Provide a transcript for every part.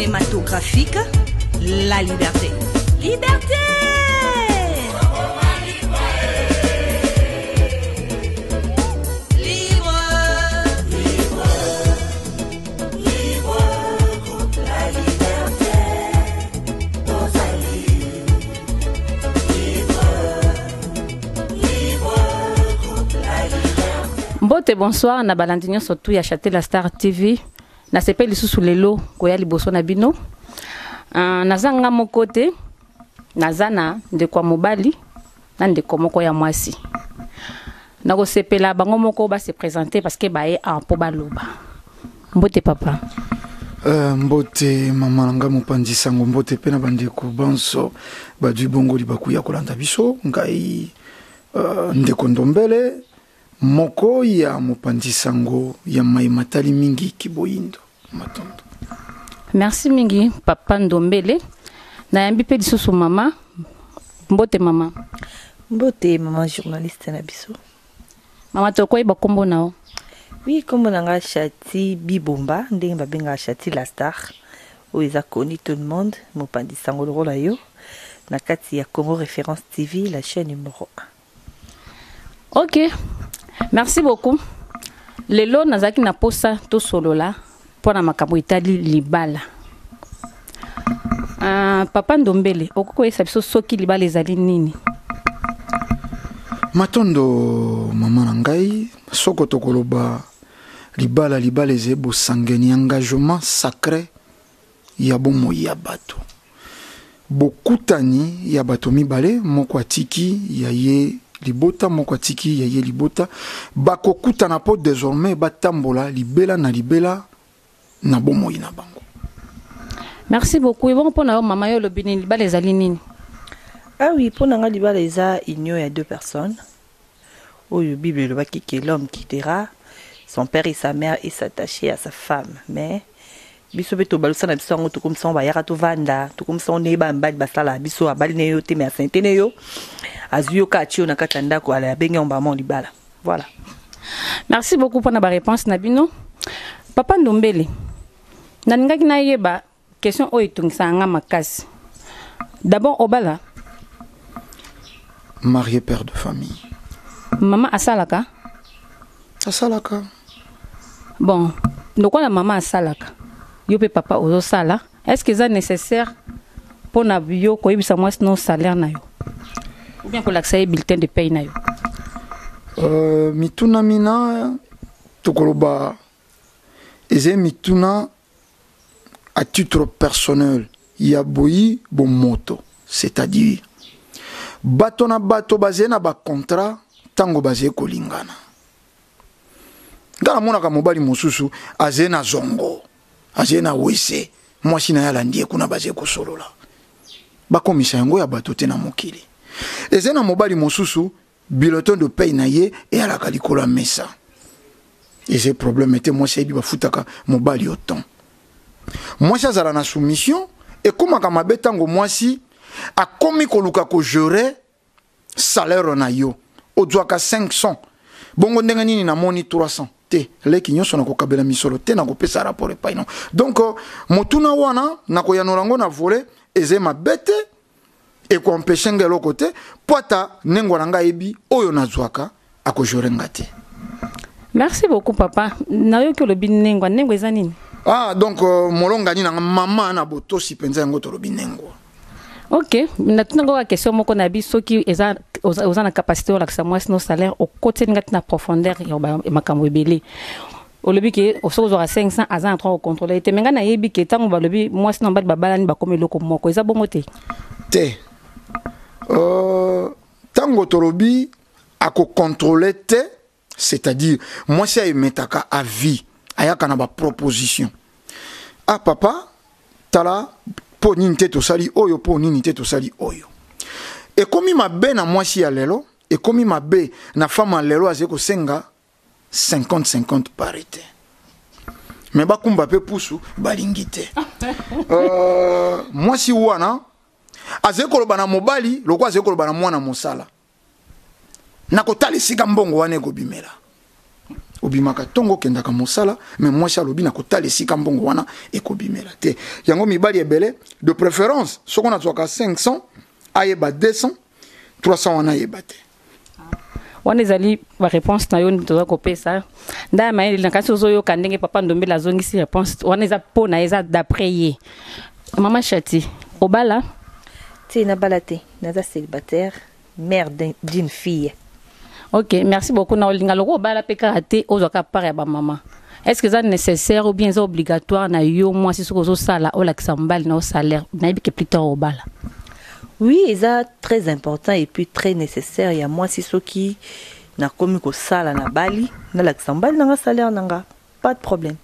cinématographique, la liberté. Liberté! Mbote bonsoir na balandinyo surtout ya Châtel la Star TV na sepeli sous lelo koya liboso na bino nazanga mokote nazana ndeko mobali na ndeko moko ya mwasi na ko sepela bango moko ba se présenter parce que bae en po baloba. Mbote papa mbote mama nanga mopandi sango mbote pena bandeko banso ba du bongo libakuya kolanda biso ngai ndeko ndombele moko ya mopandi sango ya matali mingi kiboyindo matondo. Merci mingi papa Ndombele na yambi pe lisusu mama. Mbote mama. Mbote mama journaliste na biso. Mama toko iba kombo nao. Oui, kombo nanga Chati Bibomba ndenge babenga Chati la Star oiza koni tout le monde mopandi sango le rôle yo na kati ya Congo Référence TV la chaîne numéro 1. OK. Merci beaucoup. Lelo nazaki na posa to solola pona makambo itali libala. Papa Ndombele okoko esa biso soki libala ezali nini? Matondo mama na ngai soko tokoloba libala ezebo sangeni engagement sacré ya bomo ya bato. Bokutani ya bato mibale moko atiki ya ye libota moko atiki ya ye libota bakokuta na po désormais batambola libela na bomo ina bango. Merci beaucoup. Et bon pour na mama yo lobini libala ezali nini? Ah oui, pour nanga libala eza union ya deux personnes. Oyo Bible le baki que l'homme quittera son père et sa mère et s'attacher à sa femme. Mais biso beto balusa na biso ngo to comme ça ba yaka to vanda to comme ça on est ba mbali basala biso abali ne yo te me asentene yo azuyo kachio na katanda ko ala benga ombamon libala. Voilà. Merci beaucoup pour na réponse Nabino. Papa Ndombele. Na ngaki na yeba question o etungisa nga makasi. D'abord obala marié père de famille. Maman asalaka? Asalaka. Bon, donc la maman asalaka. Yo pe papa ozo sala. Est-ce que c'est nécessaire pour na bio ko yebisa moi non salaire na yo? Ou bien pour l'accès bulletin de paye na yo? Mituna mina tokoloba eze mituna à titre personnel ya boyi bon moto, c'est-à-dire bato na bato basé na ba contrat tango basé kolingana. Ngala mona ka mobali mosusu azé na zongo azé na wese mwasi na yala ndie kuna basé ko solola bakomisa yango ya bato te na mokili eze na mobali mosusu bulletin de paye na ye et ala kalikola mesa eze problème était moi c'est bi bafutaka mobali autant moi ça zala na soumission et comme ka mabetango mwasi a komi koluka ko gérer salaire na yo odzwaka 500 bongo ndenga nini na moni 300 te leki nyonso na kokabela misolo te na kopesa rapport epai non donc motuna wana na koyanolango na volé eze mabete et ko empêcher ngelo côté pota nengo na nga ebi oyo nazwaka akojorenga te. Merci beaucoup papa. Na yo ke lobi nengo eza nini? Ah donc molonga ni na mama na botosi penza ngo to lobi nengo. OK, na tuna ko question moko na biso ki eza na capacité la que moi no salaire au côté ngati na profondeur ya makambo ebele. Olobi ke osozo à 500 azan en train de contrôler te menga na yebi ke tango ba lobi moi no ba balani ba comme loko moko eza bongo te. Te. Tango tolobi ako contrôler te, c'est-à-dire moi c'est metaka à vie ayaka na ba proposition. Ah papa tala po nini te to sali oyo po nini te to sali oyo. Et comme ma be na moi si alelo et comme ma be na femme alelo azeko senga 50-50 parité. Mais ba kumba pe pusu balingite. Moi si wana azeko bana mobali loko azeko bana mwana mosala. Na kotali sika mbongo wane ko bimela. obimaka tongo kendaka mosala mais moi ça lobi na kotala esika mbongo wana ekobimela te yango mibali ebele de préférence soko na twaka 500 ayeba 200 300 wana ayeba te wana ezali baréponse na yo toza kopesa nda mayele na kasi ozoyoka ndenge papa Ndombele azongisi réponse wana eza mpona eza d'après ye mama Chati obala ti nabala te naza célibataire mère d'une fille. Ok, merci beaucoup. Na olinga loko bala pe karaté ozwaka part ya ba maman. Est-ce que c'est nécessaire ou bien c'est obligatoire na yo moi si sokozo sala o la kisambal na o salaire na ibi ke plus tard au bala. Oui, c'est très important et puis très nécessaire. Il y a moi si soki na komi ko sala na bali na la kisambal na salaire nanga pas de problème.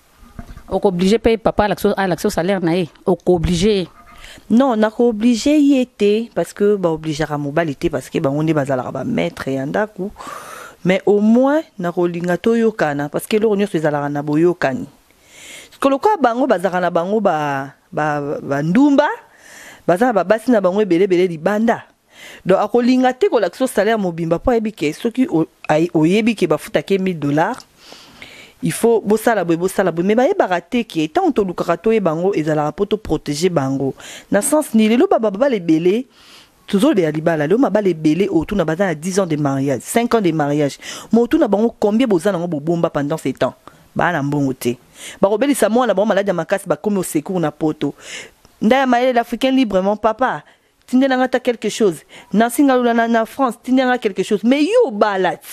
O ko obligé payer papa l'action salaire na e. O ko obligé. Non, on a obligé y était parce que bah obligé à mobilité parce que bah on est bazala ba maître et andaku mais au moins na rolinga to yokana parce que le ronyo sezala na boyokani ce que le quoi bango bazala na bango ba ndumba bazala ba basi na bango belebele libanda donc akolinga te ko l'action salaire mobimba po ebike soki oyebi ke bafuta ke $1000 il faut bosala boy mais ba baraté qui est tant to lukarato e bango ezala poto protéger bango na sens ni lelo baba les belé toujours les alibala le maba les belé autour na bazana 10 ans de mariage 5 ans de mariage mo autour na bango combien bozana ngo bomba pendant ces temps ba na mbongo te ba robelisa mo na ba malade makasi ba komi au secours na poto ndaya maele l'africain librement papa tindena ta quelque chose na singalula na France tindena quelque chose mais yo balat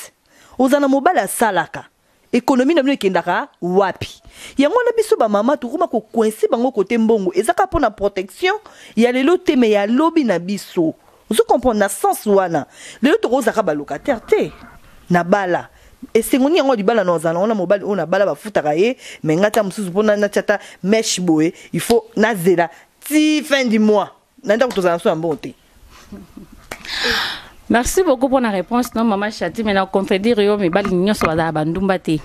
ozana mobala salaka économie na bino kendaka wapi yango na biso ba mama tukuma ko coincer bango côté mbongo ezaka pona protection ya lelo te mais ya lobby na biso vous comprenez na sens wana lelo to ozaka ba locataire te na bala et sengoni yango di bala na ozana ona mobile ona bala ba futaka ye mais ngata mususu pona na chata mesh boy il faut na zela ti fin du mois nanda ko tozana so ambote. Merci beaucoup pour la réponse. Non, maman Chati, mais la confédère yo mais bali nyo so ba bandumba te.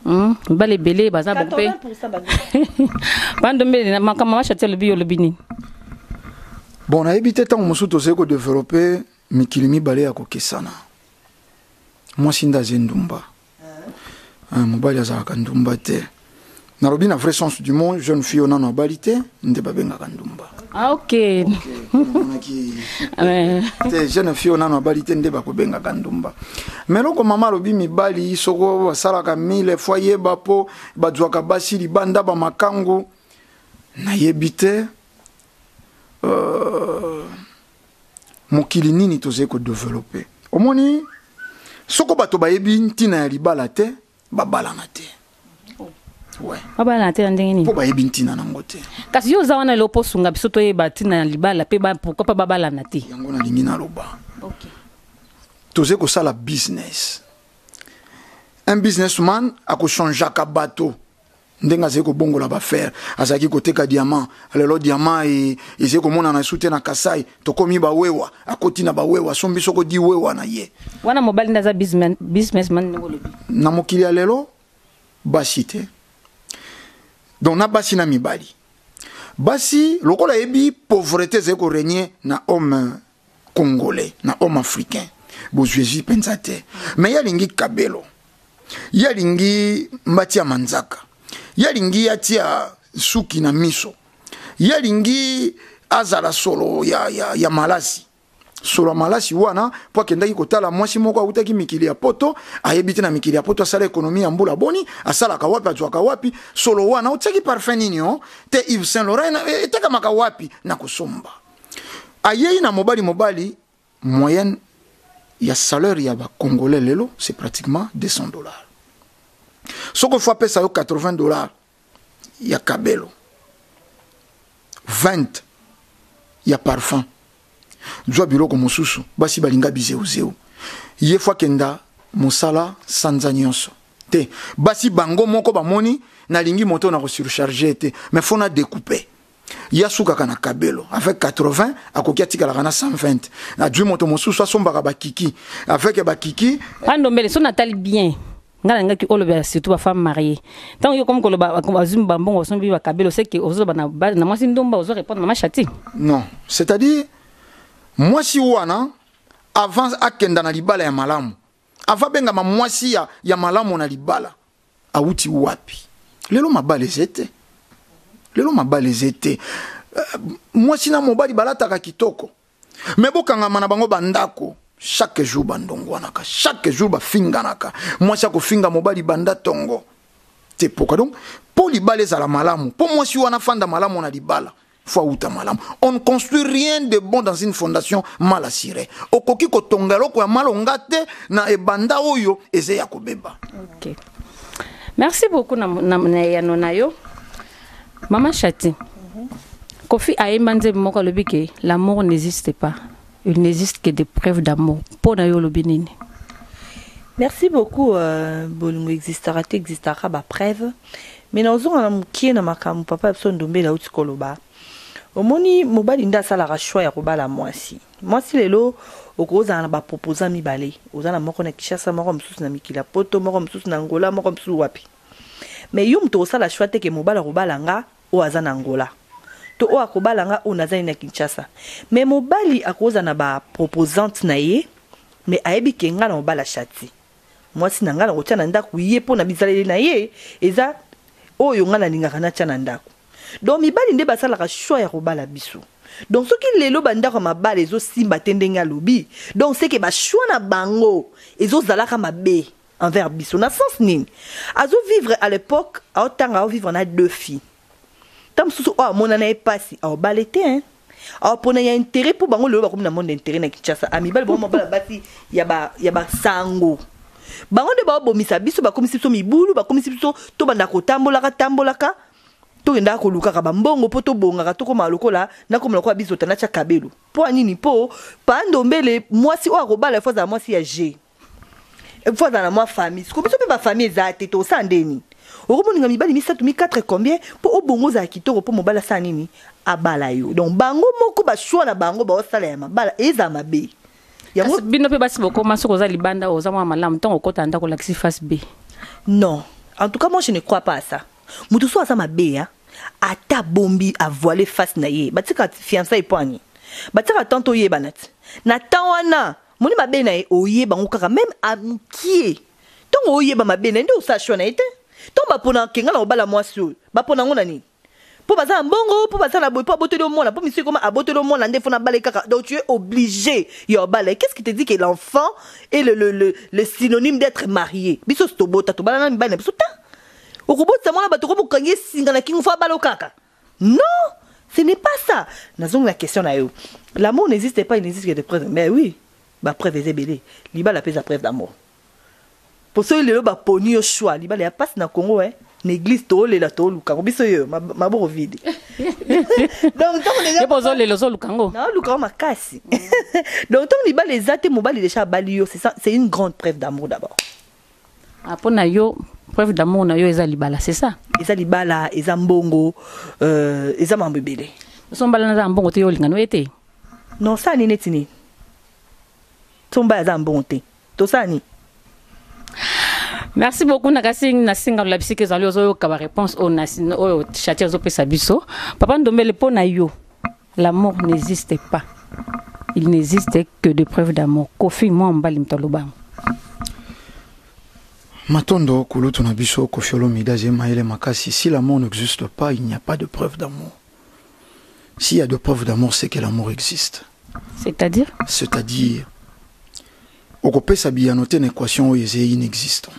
Bali belé baza bopé. 80% Bandombe na maman Chati le bio le bini. Bon, na ebité tant musu to seko développer mikilimi balé ya kokesana. Moi sinda zendumba. Mobali za kandumba te. Na robina vrai sens du monde, jeune fille on en balité, nde babenga kandumba. Ah ok. Jeune fille on en balité nde bakobenga kandumba. Mais loko mama lobi mibali soko salaka 1000 fois yeba po bazwaka basi libanda ba makangu na yebite mokili nini tozeko développer. Omoni soko bato bayebi ntina ya libala te babalana te. Ouais. Baba na te ndenge nini? Po bayebi ntina nango te. Kasi yo zawana lopo sunga biso to yeba tina libala pe ba pourquoi pas babala na te. Yango na lingi na loba. OK. Tozeko sala business. Un businessman ako changer ka bateau. Ndenga zeko bongo la ba faire. Azaki koteka diamant. Alelo diamant et zeko mona na soute na Kasai. Tokomi ba wewa. Akoti na ba wewa. Sombi soko di wewa na ye. Wana mobile ndaza businessman ngolo bi. Na mokili alelo basite. Donc na basi na mibali. Basi lokola ebi pauvreté zeko régner na homme congolais, na homme africain. Bozwezi pensate. Mais ya lingi kabelo. Ya lingi mbatia manzaka. Ya lingi atia suki na miso. Ya lingi azala solo ya malasi. Solo malasi wana po kendaki kotala mwasi moko utaki mikili ya poto ayebite na mikili ya poto asala ekonomie ya mbula boni asala ka wapi atwaka wapi solo wana utaki parfum nini te Yves Saint Laurent etaka maka wapi na kusomba ayei na mobali moyenne ya salaire ya ba congolais lelo c'est pratiquement $200 soko fois pesa yo $80 ya kabelo 20 ya parfum Zwa biloko mosusu basi balinga bizeu ye fois kenda mosala sanza nyonso te basi bango moko bamoni na lingi moto na surcharger te mais faut na découper ya suka kana kabelo avec 80 akoki atikala kana 120 na dju moto mosusu asombaka bakiki avec bakiki Bandombele so natali bien ngala ngaki oloba surtout ba femme mariée tant yo comme koloba azumba mbongo sombi ba kabelo c'est que ozo bana na mwasi ndomba ozo répondre mama Chati non c'est-à-dire mwasi wana avant akenda na libala ya malamu ava benga ma mwasi ya malamu na libala auti wapi lelo mabale zete lelo mabale zete moi sina mobali balataka kitoko mais bokangama na bango bandako chaque jour bandongwanaka chaque jour bafinganaka moi sako finga mobali banda tongo c'est pourquoi donc pour libala ezala malamu pour moi si wana fanda malamu na libala faut outa malamu on ne construit rien de bon dans une fondation mal assurée okoki ko tongalo ko malonga te na ebanda oyo eze ya kobeba. OK, merci beaucoup na yanonayo Maman Chati. Kofi Ayemanze moko lobi ke l'amour n'existe pas. Il n'existe que des preuves d'amour. Pona yo lobi nini. Merci beaucoup. Bolungo existera ba preuve. Mais nazo na mukie na makamu papa so ndombe la uti koloba. Omoni mobali nda sala ra choix ya kobala mwasi. Mwasi lelo okoza na ba proposa mibale. Ozana moko na Kishasa moko msusu na Mikila Poto moko msusu na Angola moko msusu wapi. Mais yum to sala choix te ke mobala kobala nga o azana Angola. To o akobala nga o nazani na Kinshasa. Mais mobali akoza na ba proposante na ye mais ayebi ke nga na mobala Chati. Mwasi na nga na kotia na ndako ye po na bizaleli na ye eza oyo nga na lingaka na tia na ndako. Donc mibali nde basalaka choix ya kobala biso. Donc soki lelo bandako mabala ezo simba tendenga lobi. Donc c'est que ba choix na bango ezo zalaka mabe envers biso na sens nini. Azo vivre à l'époque a tanga vivre na deux filles. Tam susu o mona na epasi a balete hein. A pona ya intérêt pour bango lelo ba comme na monde intérêt na Kinshasa. Amibali bo mabala basi ya ba sango. Bango de ba bomisa biso ba komisi biso mibulu ba komisi biso to banda ko tambolaka to ngenda ko luka ka bambongo poto bonga to ko malokola na ko malokola biso tana cha kabelu po anini po pa ndombele mwasi o akobala foza mwasi ya G foza na mwa famille ko biso pe ba famille za te to sandeni okomoninga mibali misatu mi 4 combien po obongo za kitoko po mobala sa nini abala yo donc bango moko ba choix na bango ba osala ya mabala eza mabe. Bino pe basi boko masoko za libanda oza mwa malamu tango kota ndako laxi face B. Non, en tout cas moi je ne crois pas à ça. Mutu so asa mabe ya ata bombi a voiler face na ye. Batika fiançailles poani. Batika tanto ye banati. Na tawana moni mabe na ye oye bango kaka même amukie. Tango oye ba mabe na ndo sa shona ite. Tomba pona kenga na obala mwasi ba pona ngona ni. Po baza mbongo, po baza na boy, po aboter le monde, po monsieur comment aboter le monde, ndé fona balé kaka. Donc tu es obligé yo balé. Qu'est-ce qui te dit que l'enfant est le synonyme d'être marié? Biso stobota to bala na mbana biso ta. Okobota mona bato ko bokangi singa na kingo fa balo kaka. Non, ce n'est pas ça. Nazong la question na yo. L'amour n'existe pas, il n'existe que des preuves. Mais oui, ba preuve est belé. Liba la pèse preuve d'amour. Pour ceux le ba poni au choix, liba la passe na Congo hein. L'église tole la tole lukango biso yo ma bo vide. Donc tant les pozo le lozo lukango. Non, lukango makasi. Donc tant liba les até mobali déjà bali yo, c'est une grande preuve d'amour d'abord. Apona yo preuve d'amour na yo eza libala, c'est ça? Eza libala, eza mbongo, eza mambebele. Sombala na mbongo te yo lingano ete. Non, ça ni netini. Somba eza mbongo te. To ça ni. Merci beaucoup Nakasing nasinga la bisike za lio ka réponse au nasino au chatia zo pesa biso. Papa ndombele pona yo. L'amour n'existe pas. Il n'existe que des preuves d'amour. Kofi moi mbali mtoloba. Matondo kulutu na biso Kofi Olomide Maele Makasi, si l'amour n'existe pas, il n'y a pas de preuve d'amour. S'il y a de preuves d'amour, c'est que l'amour existe. C'est-à-dire okopesa biyanote na équation oyo eze inexistant.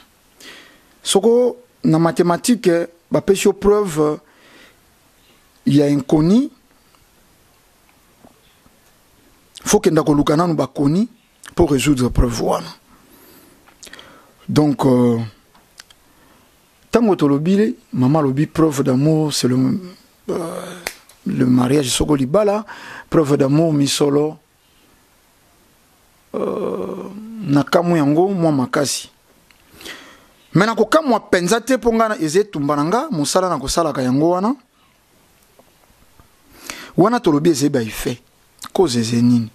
Soko na mathématique ba pesio preuve il y a inconnu. Faut que ndako lukana no bakoni pour résoudre preuve wana. Donc tango tolobile maman lobi preuve d'amour c'est le mariage soko libala preuve d'amour misolo na kamu yango mwa makasi. Mena ko kamwa penza te ponga na eze tumbananga musala na kosala ka yango wana tolobi eze ba ife cause eze nini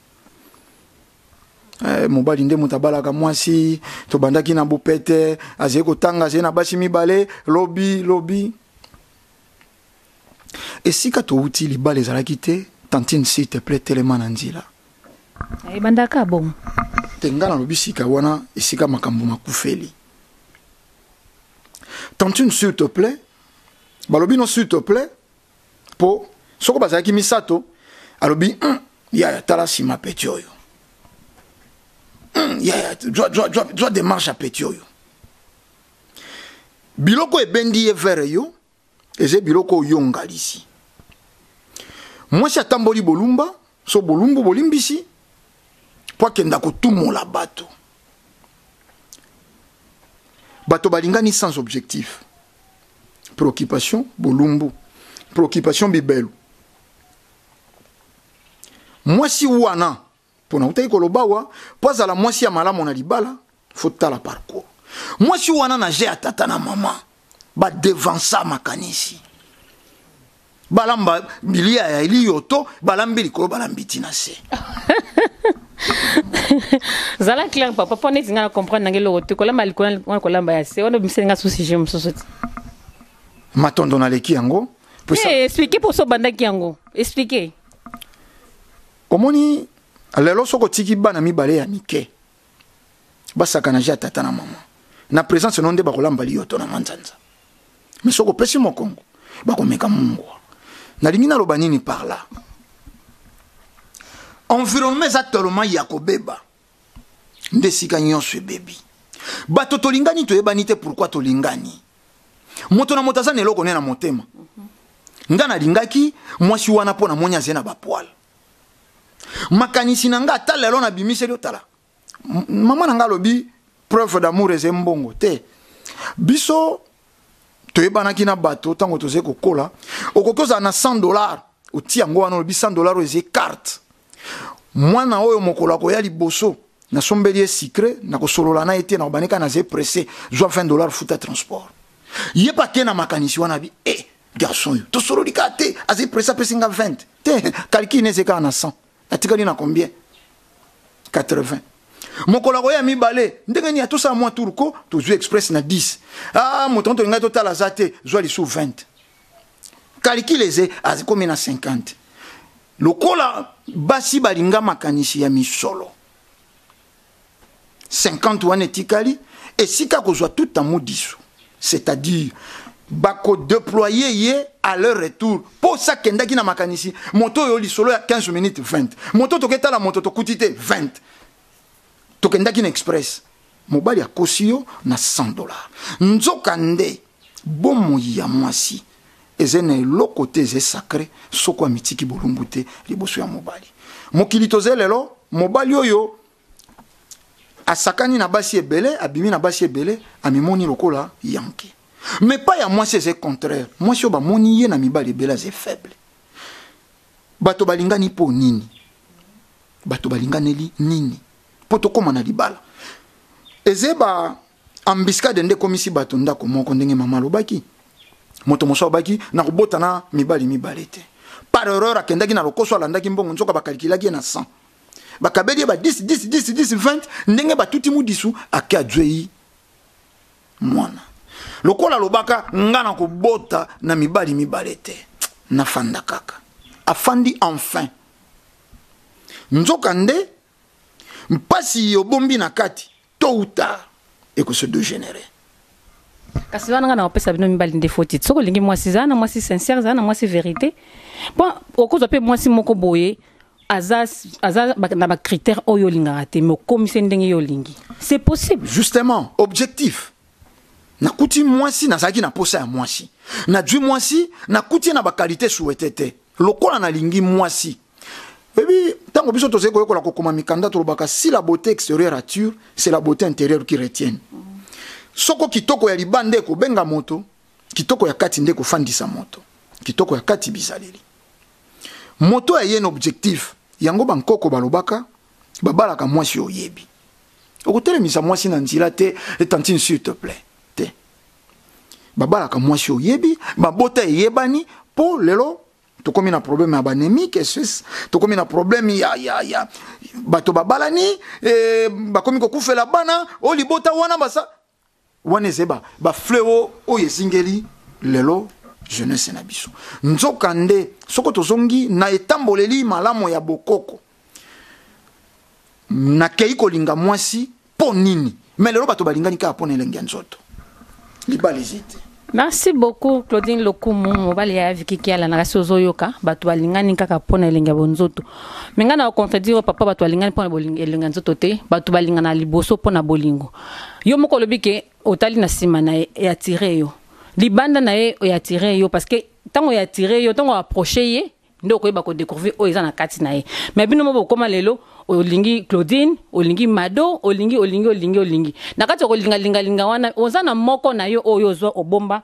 mobali nde mutabala ka mwasi to bandaki na bopete aze ko tanga ze na basi mibale lobby esika to uti libale zalaki te tantine s'il te plaît tellement nanzila bandaka bon tenga na lobi sika wana esika makambo makufeli tantine s'il te plaît balobi non s'il te plaît po soko bazaki misato alobi ya tala sima peti oyo ya doit démarche à peti oyo biloko ebendi evere yo eze biloko yongalisi mwasi atamboli bolumba so bolumbu bolimbisi po akenda kotumola bato balingani sans objectif préoccupation bolumbu préoccupation bibelu mwasi wana pona utaki koloba wa po azala mwasi ya malamu na libala faut tala parcours mwasi wana na je atata na mama badevansa makanisi balamba bilia ya ili yoto balambi likolo balambi tina se zala clair papa pone zinga comprendre ngelo wote kolamba likolo kolamba ya se ono bisenga souci je msosoti matondo na leki yango expliquer pour so banda ki yango expliquer omoni lelo soko tiki bana mibale ya mike basaka na ja tata na mama na présence non de bakolamba liyoto na manzanza mais soko pesi mokongo bakomeka mungu na lingina loba nini par là environnement exactement yakobeba ndesika nyonso bebi bato tolingani toyebani te pourquoi tolingani moto na motaza neloko ne na motema nga na lingaki mwasi wana pona monya zena bapoal makanisi na nga ata lelo na bimiseli otala mama na nga lobi preuve d'amour eze mbongo te biso toyebanaki na bato tango toze kokola okokoza na $100 oti yango wana lobi $100 eze carte mwana oyo mokola koya liboso na sombeli e secret na kosolola na ete na kobanika na ze pressé zwa $20 futa transport ye pa ke na makanisi wana bi garçon yo to solo likate aze pressé pesinga 20 te calcul ne zeka na 100 atikali na combien 80 mokola koya mibale ndenge ni atosa mwa turko to zu express na 10 motonto nga to tala zate zwa li sous 20 calcul eze azikomi na 50 lokola basi balinga makanisi ya misolo 50 wane tikali esika kozwa tout amour diso c'est-à-dire bako déployer ye à leur retour pour ça kendaki na makanisi moto yo lisolo ya 15 minutes 20 moto toketa la moto tokutite 20 tokendaki na express mobali akosi yo na $100 nzoka nde bomo ya mwasi ezene eloko te eze sacré soko amitiki bolumbu te liboso ya mobali mokili toze lelo mobali oyo asakani na basi ebele abimi na basi ebele amimoni lokola yanke mais pas ya mwasi eze contraire mwasi oyo bamoni ye na mibali ebele aze faible bato balingani po nini bato balinganeli nini po tokóma na libala eze ba ambiscade nde komisi bato ndako moko ndenge mama alobaki moto moso abaki na kobota na mibali te par erreur akendaki na lokoso alandaki mbongo nzoka bakalikilaki na 100 bakabeli ba 10 20 ndenge batuti mudisu ake adwei mwana lokola lobaka ngana kobota na mibali te na fanda kaka afandi enfin nzoka nde mpasi yobombi na kati tôt ou tard et que se dégénérer kasi wana ngana opesa bino mibali nde foti soko lingi mwasi zana mwasi sincère zana mwasi vérité bon okozwa pe mwasi moko boye aza na ba critères oyo lingaka te mais komise ndenge yo lingi c'est possible justement objectif na kuti mwasi na zaki na posa ya mwasi na dwi mwasi na kuti na ba qualité souhaité te lokola na lingi mwasi baby tango biso toze koyokola kokoma mikanda tolobaka si la beauté extérieure attire c'est la beauté intérieure qui retienne soko kitoko ya libande ko benga moto kitoko ya kati nde ko fandisa moto kitoko ya kati bizaleli moto ya yen objectif yango bankoko balobaka babalaka mwasi oyebi okotelemisa mwasi na nzila te etantine s'il te plaît te babalaka mwasi oyebi babota eyebani po lelo tokomi na problème ya banémique tokomi na problème ya bato babalani bakomi kokufela bana o libota wana basa wana ezeba ba fleo oyo esingeli lelo jeunesse na biso nzoka nde soko tozongi na etamboleli malamo ya bokoko na kei kolinga mwasi po nini mais lelo bato balingani kaka po na elengi ya nzoto libala hésite. Merci beaucoup Claudine Lokumu mobali ya viki ki ala na kasi ozoyoka bato balingani kaka pona elenga bonzoto menga na contredire papa bato balingani pona elenga nzoto te bato balingana liboso pona bolingo yo moko lobi ke otali na sima na e attirer yo libanda na e o attirer yo parce que tango ya attirer yo tango approcher ye ndo ko yeba ko découvrir o ezana kati na ye mais bino mo koma lelo olingi Claudine olingi Mado olingi na kati ko linga wana ozana moko na yo oyo zo obomba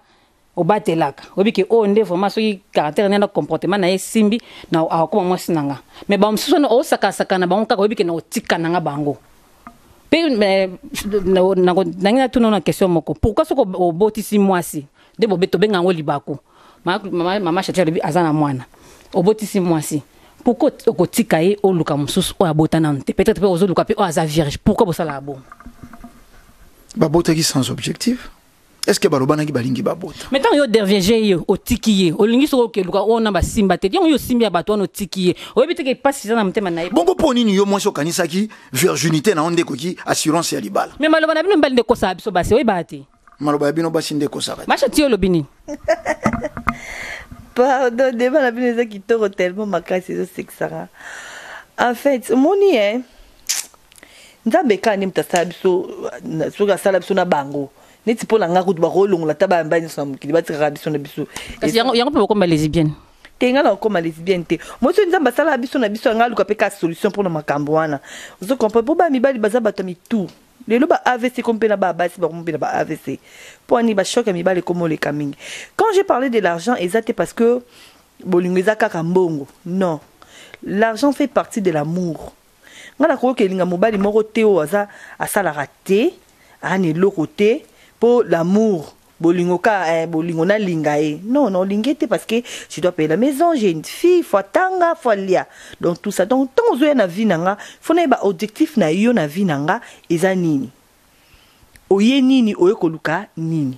obatelaka obike o nde vraiment so caractère na comportement na ye simbi na akoma mwasi nanga mais ba msusu na osaka na bango kaka obike na otika nanga bango pe na ngina tuna na question moko pourquoi soko obotisi mwasi de bobeto benga ngo libako mama chacha azana mwana obotisi mwasi pourquoi okotika ye oluka mususu o abotana nte peut-être pe ozoluka pe o aza vierge pourquoi bosala bon babota qui sans objectif est-ce que balobana ki balingi babota mais tant yo dervieje yo otiki ye olingi soko ke luka ona ba simba te yo simbi ya bato ono tiki ye oyebite ke passe ça na mtema na ye bongo poni ni yo mwasi okanisa ki virginité na onde koki assurance ya libala mais maloba na bino mbali de kosa biso basi oyebate maloba ya bino basi nde kosa macha ti yo lobini. Pardon, débat la bine qui te tellement makasi c'est que ça. En fait, moni hein. Nzambe ka ni mtasa biso soka sala biso na bango. Neti po langa ku ba rolonga taba mbani so mukili batika biso na biso. Kasi yango pe ko ma lesbienne. Tenga na ko ma lesbienne te. Mo so nzamba sala biso na biso nga luka pe ka solution pour na makambo wana. Vous comprenez pour ba mibali baza batami tout. Les loba AVC comme pena ba basi ba comme pena ba AVC pour ani ba choc mi ba les comme les coming. Quand j'ai parlé de l'argent exact parce que bolingeza kaka mbongo non, l'argent fait partie de l'amour. Ngala ko ke linga mobali moko te o aza asala raté ani lokote pour l'amour bolingo ka bolingo na lingae non lingete parce que je dois payer la maison, j'ai une fille, faut tanga faut lia donc tout ça donc tant zo na vie nanga faut na ba objectif na yo na vie nanga eza nini oye nini oye koluka nini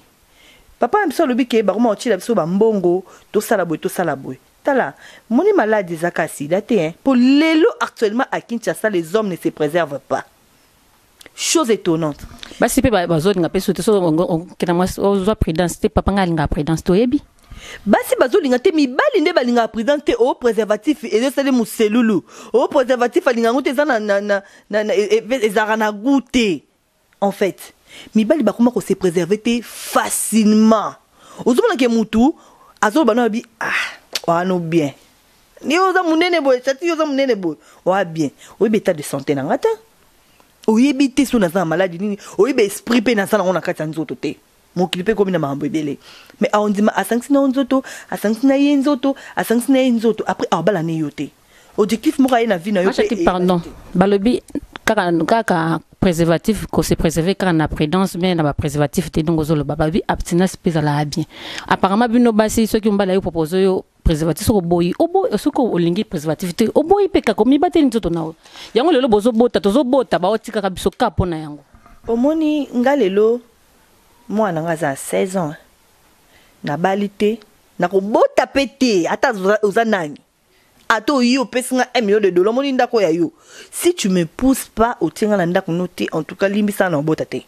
papa amso lobi ke ba ko chila biso ba mbongo to sala boy tala moni malade zakasi daté hein pour lelo actuellement à Kinshasa les hommes ne se préservent pas. Chose étonnante. Basi pe bazo linga peso te so kena mwasi ozo prudence te papa nga linga prudence to yebi. Basi bazo linga te mi bali nde balinga prudence te au préservatif et sele muselulu. Au préservatif alinga ngote za na ezara na goûter. En fait, mi bali bakoma ko se préserver te facilement. Ozomona ke mutu azo bana bi no bien. Ni oza munene boy, chati oza munene boy. Wa bien. O beta de santé na ngata. Oyebite so na za maladi nini oyebe esprit pe na sana ona kati nzoto te mokili pe komi na mambo ebele mais aondima asanksi na nzoto asanksi na yenzoto asanksi na yenzoto après abala ne yote objectif mo ka na vie na yo pe pardon balobi kaka préservatif ko se préserver quand na prudence mais na ba préservatif te donc ozolo babi abstinence pe la bien apparemment bino basi ceux qui mbala yo propose yo préservatif soko boyi obo soko olingi préservatif te oboyi pe ka komi bateli nzoto nawo yango lelo bozo bota tozo bota ba otika ka biso kapo na yango omoni ngalelo mwana nga za 16 ans na balite na ko bota pete ata uzanani ato yo pesinga $1 million moni ndako ya yo si tu me pousses pas au tinga na ndako noté en tout cas limbisa na bota te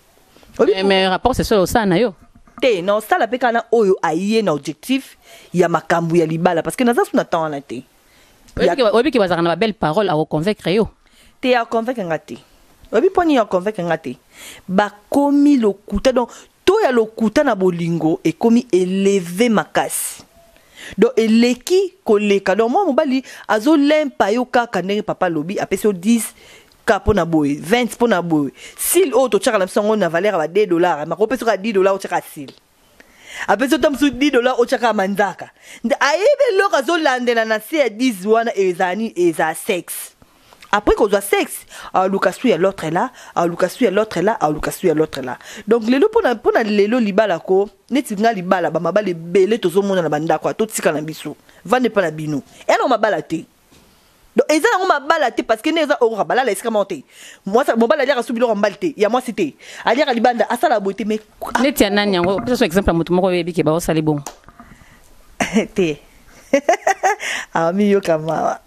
mais rapport c'est ça ça na yo te non ça la peka na oyo aye na objectif ya makambu ya libala parce que naza suna temps na te obi ki bazaka na belle parole à convaincre yo te ya convaincre ngati obi poni ya convaincre ngati ba komi lokuta donc to ya lokuta na bolingo e komi élevé makasi donc eleki koleka donc moi mobali azo lempa yo kaka ndenge papa lobi apesi 10 ka pona boy 20 pona boy s'il auto chaka la songo na valeur ba $2 ma ko pesi ka $10 o chaka s'il apesi tam su $10 o chaka manzaka nda ayebe lo ka zo landela na se 10 wana ezani eza sexe après qu'on soit sexe à Lucasou et l'autre est là à Lucasou et l'autre est là à Lucasou et l'autre est là donc lelo pona lelo libala ko neti nga libala ba mabale belé tozo mona na banda ko to tika na biso vande pa na bino et non mabala te donc eza na mabala te parce que neza o rabala la esika monter moi ça mobala dia kasubilo rambalte ya moi c'était a dia libanda asala boité mais neti anani yango ça exemple mutu moko yebi ke ba osali bon te ami yo kama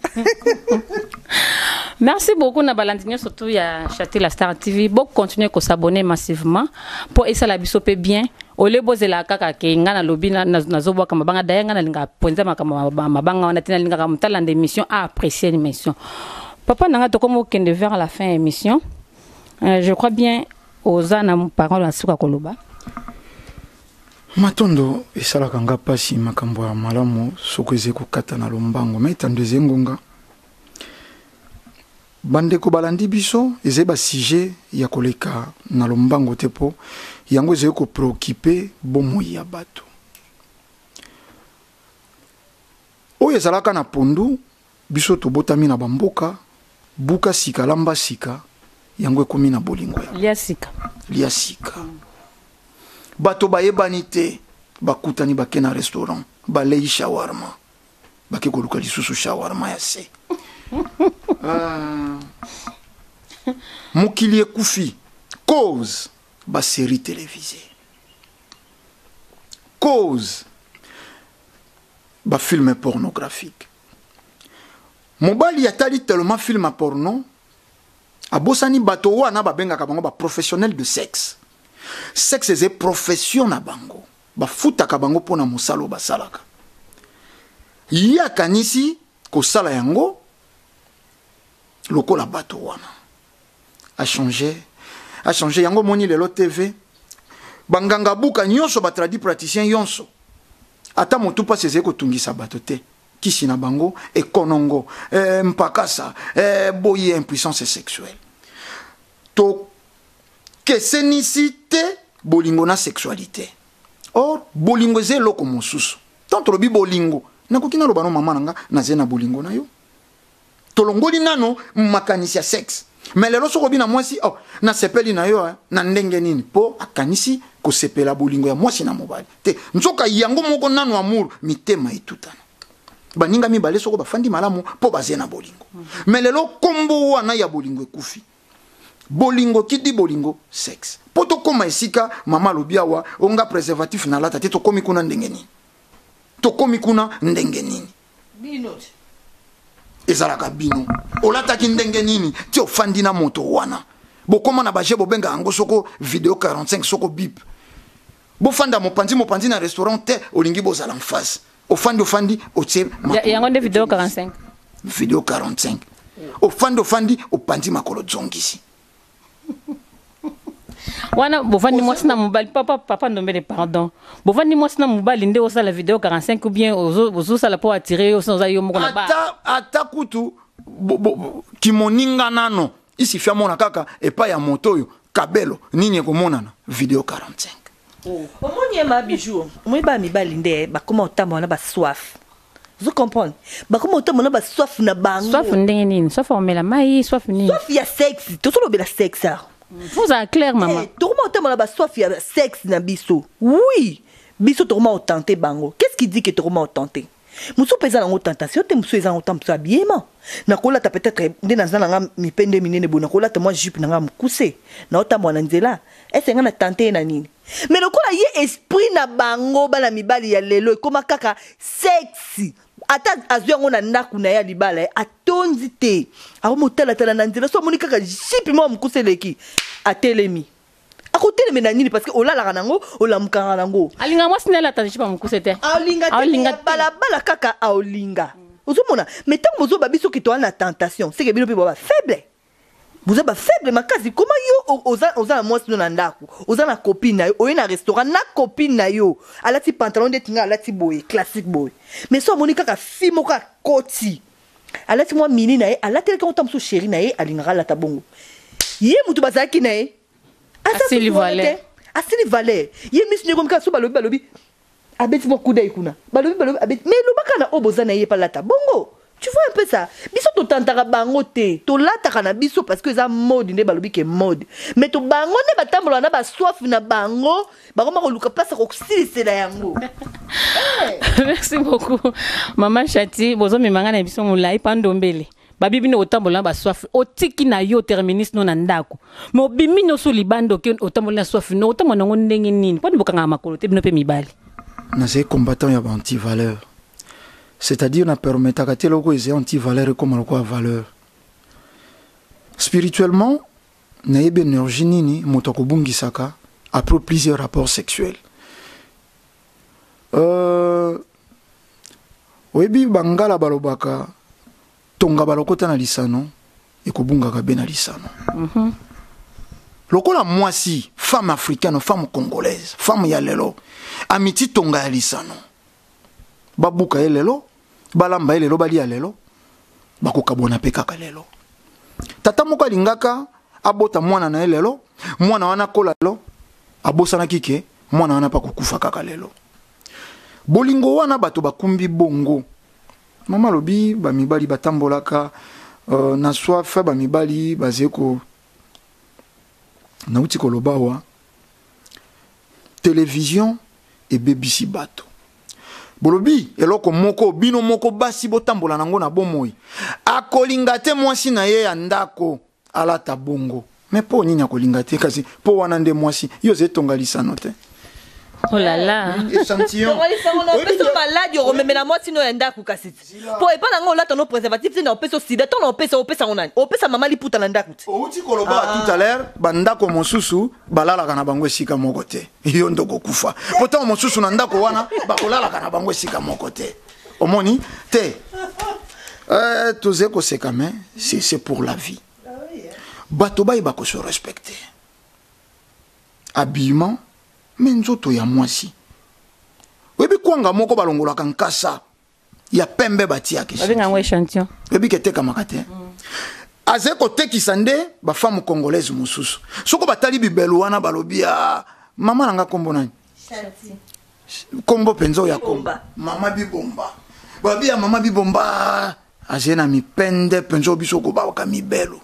Merci beaucoup na balandinyo surtout ya Château la Star TV. Bon continuer ko s'abonner massivement pour esa la biso pe bien. Ole bozela kaka ke ngana lobi na zobo kama banga daya ngana linga ponza makama mabanga wana tina linga kama tala d'émission à apprécier l'émission. Papa nanga to comme kende vers la fin émission. Je crois bien aux ana parole à suka koloba. Matondo esala kanga pasi makambo ya malamu sokweze kokata na lombango mais tandeze ngonga. Bande ko balandi biso ezeba sujet ya koleka na lombango tepo yango ezeko ko préoccuper bomo ya bato. O ezalaka na pondu biso to botami na bamboka buka sika lamba sika yango ekomi na bolingo ya lia sika. Bato bayebani te bakutani bake na restaurant balei shawarma bake koluka lisusu shawarma ya se. Mokili ekufi cause ba série télévisée, cause ba film pornographique. Mobali atali tellement film porno abosani bato wana babengaka bango ba professionnel de sexe. Sexe c'est profession na bango ba futaka bango pona musalo basalaka ya kanisi ko sala yango lokola bato wana a changé yango moni lelo TV banganga buka nyonso ba tradi praticien yonso ata motu pa seze ko tungisa bato te kisi na bango e konongo mpakasa boye impuissance sexuelle to kesenisite bolingo na sexualité. Or bolingo ze loko mosusu tanto lobi bolingo nakoki na lobano mama nanga na zena bolingo na yo tolongoli nano makanisi ya sexe mais lelo soko bina mwasi na sepeli na yo na ndenge nini po akanisi ko sepela bolingo ya mwasi na mobali te nzoka yango moko nano amour mitema etutana baninga mibale soko bafandi malamu po bazena bolingo mais lelo kombo wana ya bolingo ekufi. Bolingo kidi bolingo sexe poto koma esika mama lobiawa onga préservatif na lata te to komi kuna ndenge nini bino ezalaka bino olata ki ndenge nini ti ofandi na moto wana bokoma na baje bobenga yango soko vidéo 45 soko bip bofanda mopanzi na restaurant te olingi bozala en face ofandi otie yango nde vidéo 45 ofandi opanzi makolo zongisi wana bovandi mwasi na mobali papa ndombele pardon bovandi mwasi na mobali nde osala vidéo 45 ou bien ozosala po attirer oza yo moko na ba ata kutu kimoninga nano isi fia mona kaka epa ya moto oyo kabelo nini ekomonana vidéo 45 omoni ma bijou moi ba mibali nde bakoma otamba na ba soif. Vous comprenez? Bakoma otamba na ba soif na bango. Soif ndenge nini? Soif omela mai, soif nini? Soif ya sexe, to solo bela sexe. Vous êtes clair maman. Tokoma otamba na ba soif ya sexe na biso. Oui. Biso tokoma otenter bango. Qu'est-ce qui dit que tokoma otenter? Muso pesa na tentation te muso eza otam so habillement. Na kola ta peut-être nde na zana nga mipende minene bona kola ta moi jupe na nga mukuse. Na otamba na nzela. Est-ce nga na tenter na nini? Mais lokola ye esprit na bango bala mibali ya lelo ekoma kaka sexy. Ata azwengo na ndaku na ya libala atonzi te. Aho motala tala na nzela so moni kaka jipe mo mukuseleki atelemi. Akotelemi na nini parce que olala nango olamukanga nango. Alinga mwasi nela ta jipe mukuse te. Alinga bala bala kaka aolinga. Ozomona mais tant mozo babiso ki to na tentation, c'est que bino pe ba faible. Vous êtes faible makazi comment yo oza moi sino na ndaku oza na copine na yo oye na restaurant na copine na yo alati pantalon de tinga alati boy classique boy mais so monika ka fimo ka koti alati moi mini na ye alati ka otam so chéri na ye alingara la tabongo ye mutu bazaki na ye asili valet ye miss ne comme ka so balobi abeti beaucoup dai kuna balobi abeti mais lo bakana oboza na ye pa la tabongo. Tu vois un peu ça. Biso to tantaka bango te. To lataka na biso parce que ça mode ne balobi ke mode. Mais to bango ne batambola na ba soif na bango. Bango ma koluka place ko silisela yango. Merci beaucoup. Maman Chati, bozo mimanga na biso mulai pandombele. Babibi no otambola ba soif. Otiki na yo terminus no na ndako. Mais obimi no so libando ke otambola soif no otamona ngo ndenge nini. Poni bokanga makolo te bino pe mibali. Na c'est combattant ya anti-valeur. C'est-à-dire na permetaka te loko eze anti-valeur comme loko valeur. spirituellement nayebi énergie nini moto akobungisaka après plusieurs rapports sexuels. Oyebi bangala balobaka tonga balokota na lisano ekobungaka be na lisano. Lokola mwasi, femme africaine, femme congolaise, femme ya lelo, amiti tonga ya lisano. Babuka ya lelo, balamba ya lelo, bali ya lelo, bakokabona pe kaka lelo. Tata moko alingaka abota mwana na lelo, mwana wana kola lelo, abosana kike, mwana wana pa kokufa kaka lelo. Bolingo wana bato bakumbi bongo. Mama lobi ba mibali batambolaka na soif ba mibali bazeko na uti kolobawa télévision et bebisi bato. Bolobi eloko moko bino moko basi botambola nango na bomoi. Akolinga te mwasi na ye ya ndako alata bongo. Mais po nini akolinga te kasi po wana nde mwasi yo zetonga lisano te. Oh là là. Échantillon. On peut se malade, on remet la moitié no enda ku kasiti. Pour pas nango la tono préservatif, c'est on peut se sida, on peut ça on a. On peut ça maman li puta nanda ku. Outi koloba tout à l'heure, banda ko mosusu balala kana bango sika moko te. Yo ndoko kufa. Pourtant mosusu nanda ko wana bakolala kana bango sika moko te. Omoni te. Toze ko sekame, c'est pour la vie. Bato ba ibako se respecter. Habillement menzoto ya mwasi. Webi kwanga moko balongola kankasa ya pembe batia kesho. Webi ngangwe échantillon. Webi keteka makate. Azeko teki sande ba femme congolaise mususu. Soko batali bibelu wana balobia mama nanga kombo nani? Chanti. Kombo penzo ya kombo. Mama bibomba. Babia mama bibomba azena mipende penzo bisoko ba kamibelo.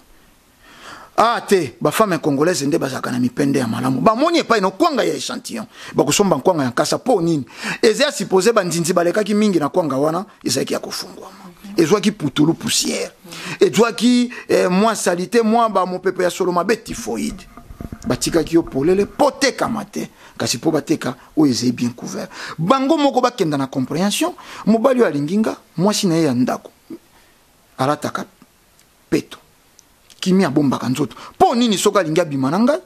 Ah te, ba femme congolaise nde bazaka na mipende ya malamu. Ba moni epai no kwanga ya échantillon. Ba kusomba kwanga ya kasa po nini? Ezea supposé ba ndinzi balekaki mingi na kwanga wana, ezaki ya kufungwa. Ezwaki putulu poussière. Ezwaki moi salité, moi ba mon pepe ya soloma be typhoïde. Batika ki yo polele pote kamate. Kasi po bateka o ezé bien couvert. Bango moko ba kenda na compréhension, mobali wa linginga, moi sina ya ndako. Alataka peto. Kimi abomba kanzoto po nini soka linga bimananga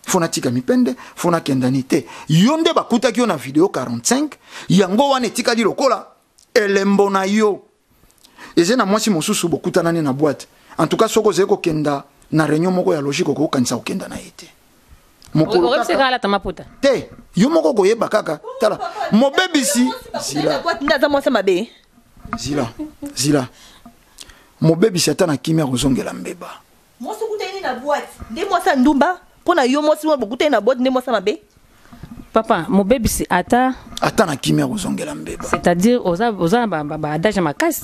fona tika mipende fona kendani te yonde bakuta ki na video 45 yango wane tika di lokola elembo na yo ezena mwasi mosusu bokuta nani na boîte en tout cas soko zeko kenda na réunion moko ya logique ko kanisa okenda na ete mokolo kaka ta maputa te yo moko ko yeba kaka tala mobebisi zila ndaza mwasa mabe zila mobebisi atana kimia kozongela mbeba. Moi, je suis dans la boîte. Dis-moi ça, Ndumba. Pour na yo, moi, je suis dans la boîte. Dis-moi ça, ma bé. Papa, mon bébé, c'est Ata. Ata na kimia kozongela mbeba. C'est-à-dire, oza adage ma casse.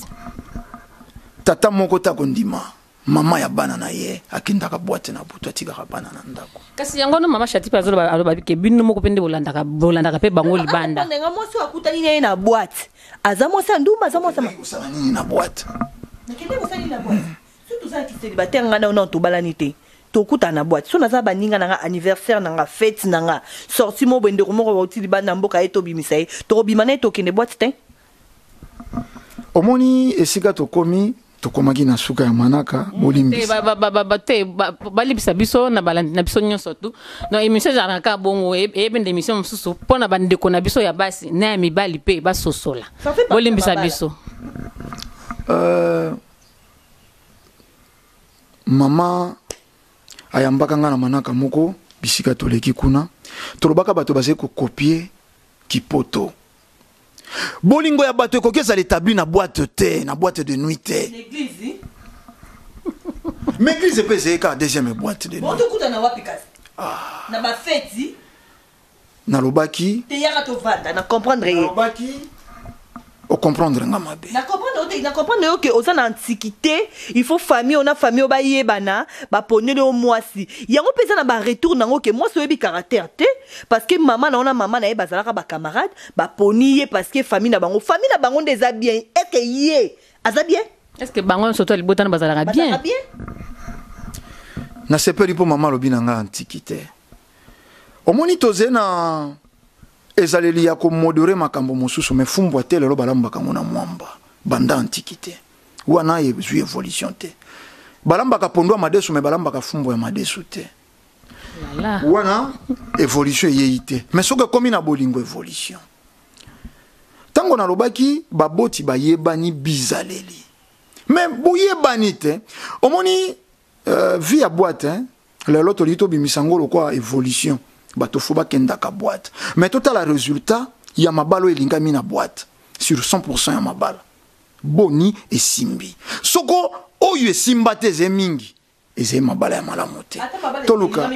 Tata moko ta kondima. Mama ya bana na ye. Akinda ka boîte na butu atika ka bana na ndako. Kasi yango no mama shati pa zolo aloba ke binu moko pende bolanda ka pe bango libanda. Nga moi, je suis akutani na boîte. Aza moi ça, Ndumba, aza moi ça. Usana nini na boîte. Nakende usani na boîte. Tout ça qui célibataire nga non to balanité to kuta na boîte so naza baninga na anniversaire na fête na sorti mo bende ko mo ko tili bana mboka eto bimisai to bimana to kende boîte te omoni esika to komi to komaki na suka ya manaka bolimbi te balibisa biso na balandi na biso nyonso tu no émission za ka bongo ebende émission mususu pona bande ko na biso ya basi na mibali pe basosola bolimbisa biso mama ayambaka nga na manaka moko bisika toleki kuna tolobaka bato baze ko copier kipoto bolingo ya bato ekoki ezala établi na boîte te na boîte de nuit te l'église mais église pe ezeka deuxième boîte de nuit bon to kuta na wapi kasi na ba fête nalobaki te yaka to vanda na comprendre nalobaki o comprendre nga mabe na comprendre que aux antiquité il faut famille on a famille ba yebana ba ponele au mwasi yango pesa na ba retour nango que moi so bi caractère te parce que maman na ona maman na ba zalaka ba camarade ba poniye parce que famille na bango des bien est que yé azabien est-ce que bango surtout libota na bazalaka bien na sepeli po maman lobi na nga antiquité omoni toze na ezaleli ya komodore makambo mosusu me fumbwa te lelo balambaka ngo na mwamba banda antiquité wana ezwi évolution te balambaka pondo madesu mais balambaka fumbo ya madesu te. Voilà. Wana évolution yeite. Mais soka komi na bolingo évolution. Tango na lobaki baboti ba yebani bizaleli. Mais boyebani te. Omoni vie à boîte hein. Le loto lito bimisango lokwa évolution. Bato foba kendaka boîte. Mais total résultat, ya mabalo elinga mina boîte sur 100% ya mabala. Boni et simbi. Soko oyo simba te zemingi. Eze mabala ya malamote. Toluka.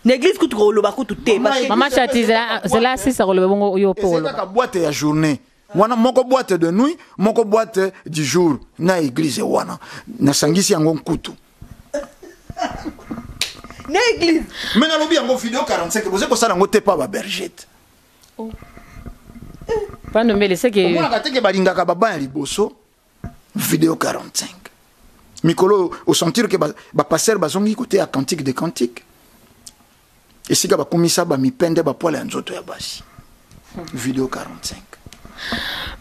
L'église coûte le bakou tout te. Maman Chati, c'est là si ça relève bon yo polo. C'est la boîte ya journée. Wana moko boîte de nuit, moko boîte du jour. Na église wana. Na sangisi yango kutu. Na église. Mais na lobi yango vidéo 45, vous êtes ko sala ngo te pa ba bergette. Pas nommer les c'est que on a gâté que balingaka baba ya liboso. Vidéo 45. Mikolo au sentir que ba passer bazongi côté à cantique des cantiques. Et si ba komisa ba mi pende ba poala nzoto ya basi. Vidéo 45.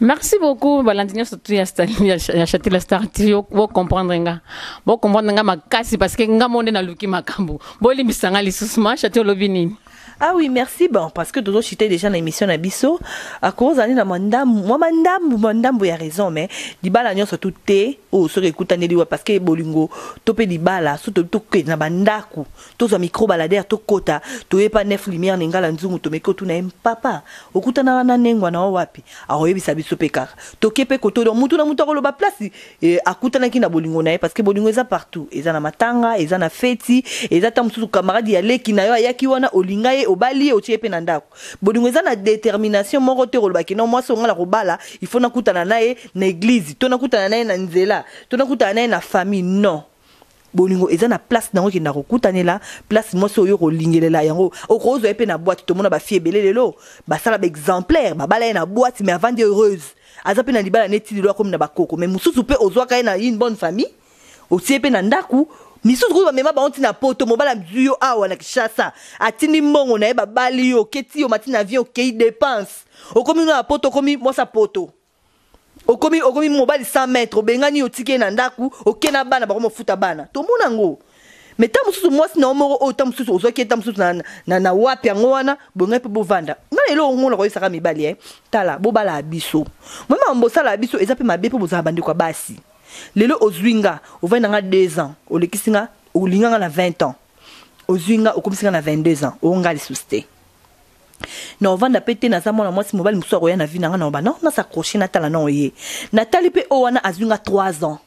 Merci beaucoup Valentino surtout ya Château la Star TV vous comprendre nga. Vous comprendre nga makasi parce que nga monde na luki makambo. Boli misanga lisusuma Château lobini. Ah oui, merci. Bon, parce que Dodo citait déjà l'émission Nabiso. À cause d'année na mandam, y a raison, mais di bala nyo surtout té ou sur écoute année parce que bolingo topé di bala surtout tout que na bandaku tous un micro balader to kota to e pas neuf lumière n'engala nzungu to meko tu na papa okuta na nengwa na wapi a oyebi sabiso peka to kepe koto do mutu na mutu ko lo ba place et akuta na kina bolingo na parce que bolingo eza partout eza na matanga eza na feti eza tamsusu camarade ya leki na yo ayaki wana olinga ye obali o tiepe na ndako bolingo eza na détermination moko te ko baki non moi so ngala ko bala il faut na kuta na nae na église to na kuta na nae na nzela to na kuta na nae na famille non bolingo eza na place nango ki na kokutanela place mo so yo ko lingelela yango okozo epe na boîte to mona ba fie belelelo ba sala ba exemplaire ba bala na boîte mais avant de heureuse azape na libala neti lilo comme na bakoko mais mususu pe ozwa ka na une bonne famille otie pe na ndaku misusu ko ba mema ba onti na poto mobala mzuyo awa na kishasa atini mbongo na e ba bali yo keti yo matina avion kei dépense okomi na poto komi mo sa poto okomi mobali 100 mètres bengani otike na ndaku okena bana ba ko futa bana to mona ngo mais ta mususu mwasi na omoro o ta mususu ozoki ta mususu na wapi yango wana bonga pe bovanda na lelo ngona ko isaka mibali tala bo bala biso mama mbosala biso eza pe mabe pe bozaba bandi kwa basi lelo ozwinga ovanda nga 2 ans olekisinga olinga na 20 ans ozwinga okomisinga na 22 ans onga lisuste na ovanda pete na zamona mwasi mobali muso ko ya na vie na nga na ba non na s'accrocher na tala non ye na tali pe o wana azwinga 3 ans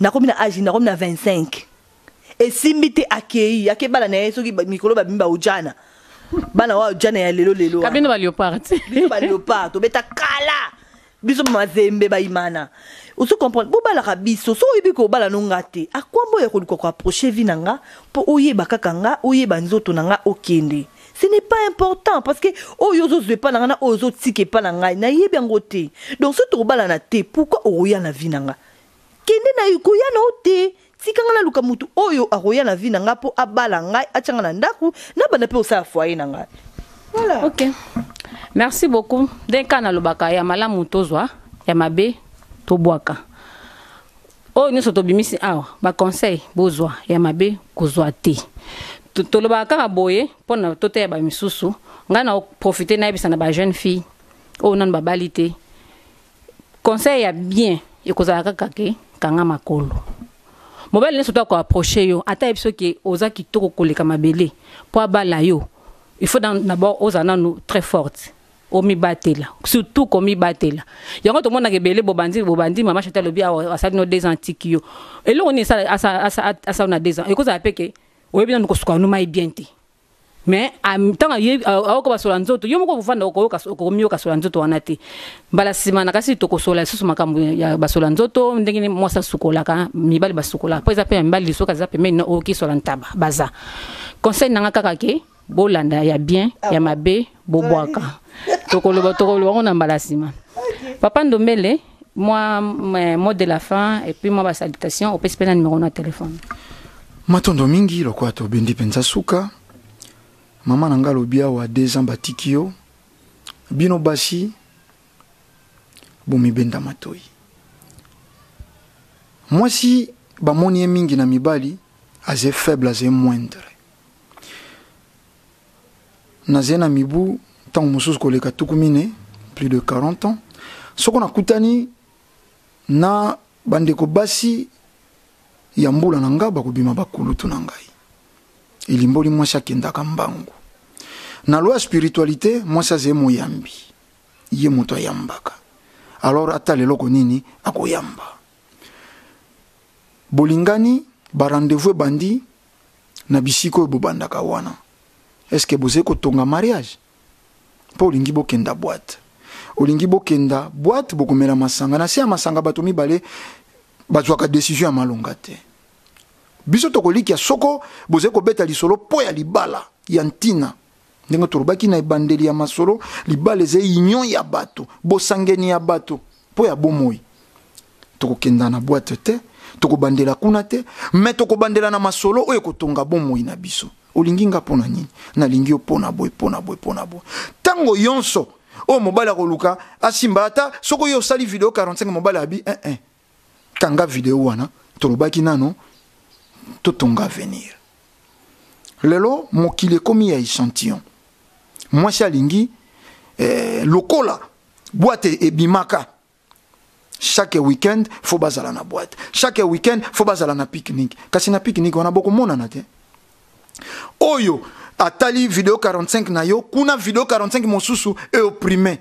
na komi na âge na komi na 25 et simbite akei yake bala na yeso ki mikolo ba bimba ojana bana wa ojana ya lelo kabino ba léopard ba léopard to beta kala biso mazembe ba imana oso comprendre bo bala ka biso so yebi ko bala no ngate akwambo ya ko approcher vinanga po oyeba kaka nga oyeba nzoto nanga okende. Ce n'est pas important parce que oyozo zwe pa nanga ozo tike pa nanga na yebi ngote donc ce to bala na te pourquoi oya na vinanga kende na yuko ya no te tikanga na luka mutu oyo aroya na vinanga po abala ngai achanga na ndaku na bana pe osa foyer nanga. Voilà. OK. Merci beaucoup. D'un kana lobaka ya malamu tozwa ya mabe to boaka. O ni soto bimisi awa ba conseil bozwa ya mabe kozwa te. To lobaka boye pona tote ba misusu ngana profiter na bisa na ba jeune fille o nan ba balite. Conseil ya bien e kozala kaka kanga makolo. Mobile ne soto ko approcher yo ata ebiso ki oza kitoko koleka mabele po abala yo. Il faut d'abord aux ananou très forte. Omi batela, surtout komi batela. Yango to mona ke bele bobandi mama chata lobi a sa no des antiques yo. Et là on est ça à on a des ans. Et cause apeke o bien ko suka no mai bienti. Mais am tanga ye a ko basola nzoto yo moko bufanda ko mi yo kasola nzoto wanati. Bala simana kasi to ko sola susu makambo ya basola nzoto ndengini mosa sukola ka mibali basukola. Po zape mibali soka zape mais no o ki sola ntaba baza. Conseil nanga kaka ke bolanda ya bien ya mabe boboaka tokolo on a balasima papa Ndombele moi mot de la fin et puis moi ba salutation au peut na numéro na téléphone matondo mingi lokwa to bendi penza suka mama nanga lobia wa 2 ans batikio bino basi bomi benda matoi moi si bamoni mingi na mibali aze faible aze moindre naze na mibu tant mosusu koleka tukumine plus de 40 ans soko nakutani na bandeko basi ya mbula na nga bakobima bakulutu na ngai elimboli mwasi akendaka mbangu na loi spiritualité mwasi aze moyambi ye moto ayambaka alors ata leloko nini akoyamba bolingani ba rendez-vous bandi na bisiko bobandaka wana est-ce que boze kotonga mariage po olingi bokenda boîte olingi bokenda boîte bokomela masanga na se ya masanga bato mibale bazwaka décision ya malonga te biso tokoliki ya soko boze kobeta lisolo po ya libala ya ntina ndenge torobaki na ebandeli ya masolo libala eze union ya bato bosangeni ya bato po ya bomoi tokokenda na boîte te tokobandela kuna te mais tokobandela na masolo oyo kotonga bomoi na biso olingi nga pona nini nalingi opona boy pona boy tango yonso o mobala koluka asimba ata soko yo sali video 45 mobala abi tanga video wana torobaki nano totonga venir lelo mokile komi ya échantillon moi chalingi lokola boîte ebimaka chaque week-end faut bazala na boîte chaque week-end faut bazala na pique-nique kasi na pique-nique on a beaucoup mona na te oyo atali video 45 na yo kuna video 45 mosusu e opprimé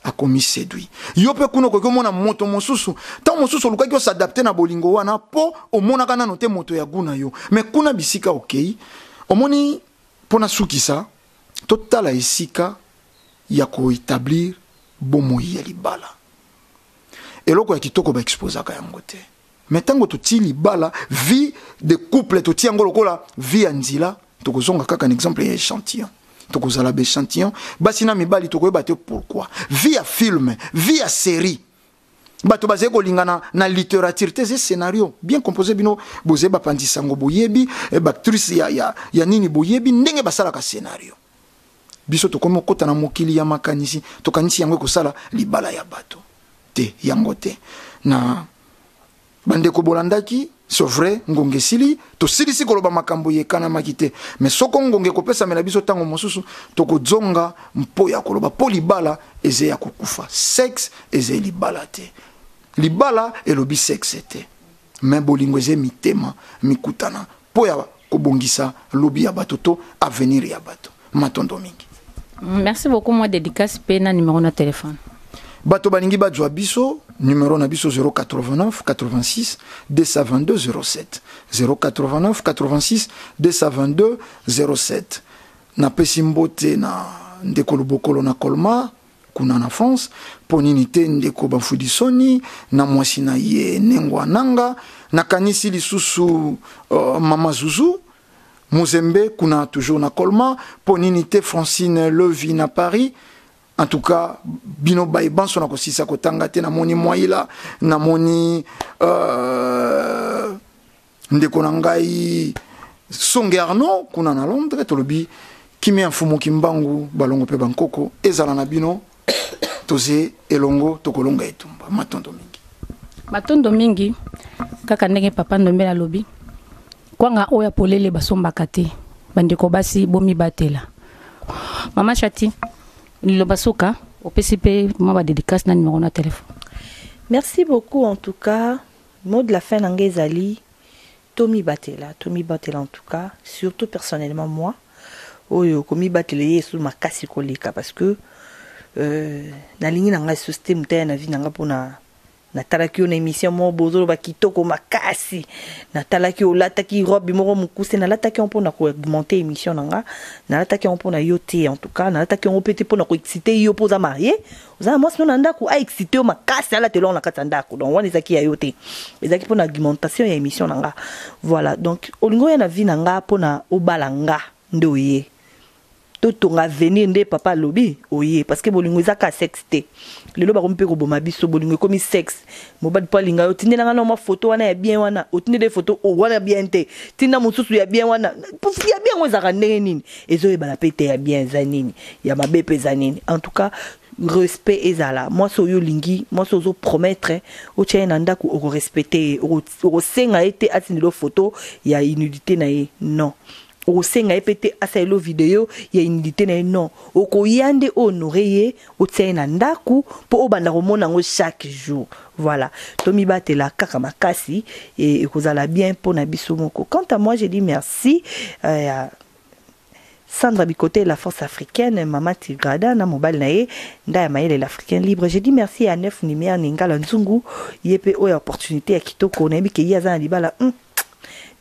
a commis séduit yo pe kuno ko mona moto mosusu tant mosusu lukaki s'adapter na bolingo wana po o mona kana note moto ya guna yo mais kuna bisika okay omoni pona sukisa totala esika ya ko établir bomoi ya libala eloko ya kitoko ba exposa ka yango te mais tango toti libala vie de couple toti yango lokola vie ya nzila tokozonga kaka un exemple ya échantillon tokozala ba échantillon basi na mibali tokoyeba te pourquoi vie ya film vie ya série bato bazé kolingana na littérature te scénario bien composé bino boze ba pandisango boyebi e actrice ya nini boyebi ndenge basala ka scénario biso tokomo kota na mokili ya makanisi tokanisi yango kosala libala ya bato te yango te na bandeko bolandaki c'est vrai ngonge sili to silisi koloba makambo yekana makite mais soko ngonge kopesa mela biso tango mosusu tokozonga mpo ya koloba po libala eze ya kokufa sexe eze libala te libala elobi sexe te mais bolingo eze mitema mikutana po ya kobongisa lobi ya bato to avenir ya bato matondo mingi. Merci beaucoup moi dédicace pena numéro na téléphone bato balingi bajwa biso numéro na biso 089 86 222 07 089 86 222 07 na pesi mbote na ndeko lobokolo na Colmar kuna na France ponini te ndeko bafudisoni na mwasi na ye nengwa nanga na kanisi lisusu mama Zuzu Mozembe kuna toujours na Colmar ponini te Francine Levy na Paris. En tout cas, bino baiban sona ko sisa ko tangate na moni moila na moni ndeko na ngai Songe Arnaud kuna na Londres tolobi kimi mfumo kimbangu balongo pe bankoko ezala na bino toze elongo tokolonga etumba matondo mingi kaka ndenge papa ndombela lobi kwanga oya polele basombaka te bandeko basi bomi batela mama Chati Lobasuka, au PCP, moi, va dédicace na numéro na téléphone. Merci beaucoup en tout cas. Mot de la fin d'Angezali, Tommy Batela en tout cas, surtout personnellement moi. Oyo komi Batela sous ma kasi kolika parce que na lingi nanga système te na vie nanga pona na talaki na émission mo bozolo ba kitoko makasi na talaki o lataki robe moko mukuse na lataki on pona ko augmenter émission nanga na lataki on pona yote en tout cas na lataki on peut pona ko exciter yo poza marié oza moi sinon nanda ko a exciter o makasi ala telon na katanda ko donc wana ezaki ya yote ezaki pona augmentation ya émission nanga voilà donc olingo ya na vie nanga pona obalanga ndoye to tonga venir nde papa lobi oye parce que bolingo ezaka sexte lelo ba kompe ko boma biso bolingo komi sexe mobali pa linga yo tinde nga na ma photo wana ya bien wana otinde des photos o wana bien te tinda mususu ya bien wana pour ya bien ngozaka ndenge nini ezo yebala pete ya bien zanini ya mabepe zanini en tout cas respect ezala moi so yo lingi moi so zo promettre o tient ndako o respecter o senga ete atindelo photo ya inudité na ye non o senga epete aselo video ya inudité na ye non o ko yande honorer o tient ndako po obanda komona ngo chaque jour voilà tomi batela kaka makasi et kozala bien pour na biso moko. Quant à moi je dis merci Sandra Bikoté, la force africaine, Mama Tigrada, na mobile nae, nda maïle l'africain libre. J'ai dit merci à Neuf Nimea Ningala Nzungu, yepe o opportunité à Kitoko, na bi ke yaza libala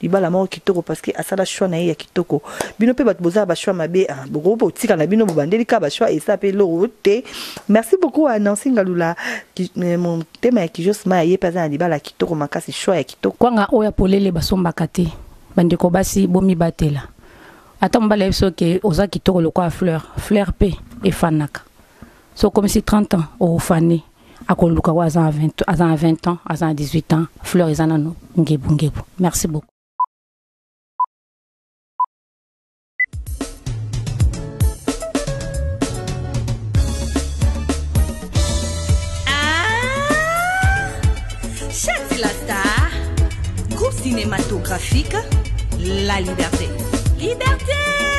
libala mo Kitoko parce que asala choix nae ya Kitoko. Bino pe bat boza ba choix mabe boko po tika na bino bobandeli ka ba choix et ça pe lorote. Merci beaucoup à Nancy Ngalula mon thème qui juste ma yepe za libala Kitoko makasi choix ya Kitoko. Kwanga oya polele basomba kate. Bandeko basi bomi batela. Attends, on va que oza kitoko le quoi fleur p et fanaka. So comme si 30 ans au fané à koluka wa à 20 ans, à 18 ans, fleur ezanano ngebu ngebu. Merci beaucoup. Châtelet la Star, groupe cinématographique La Liberté. Liberté!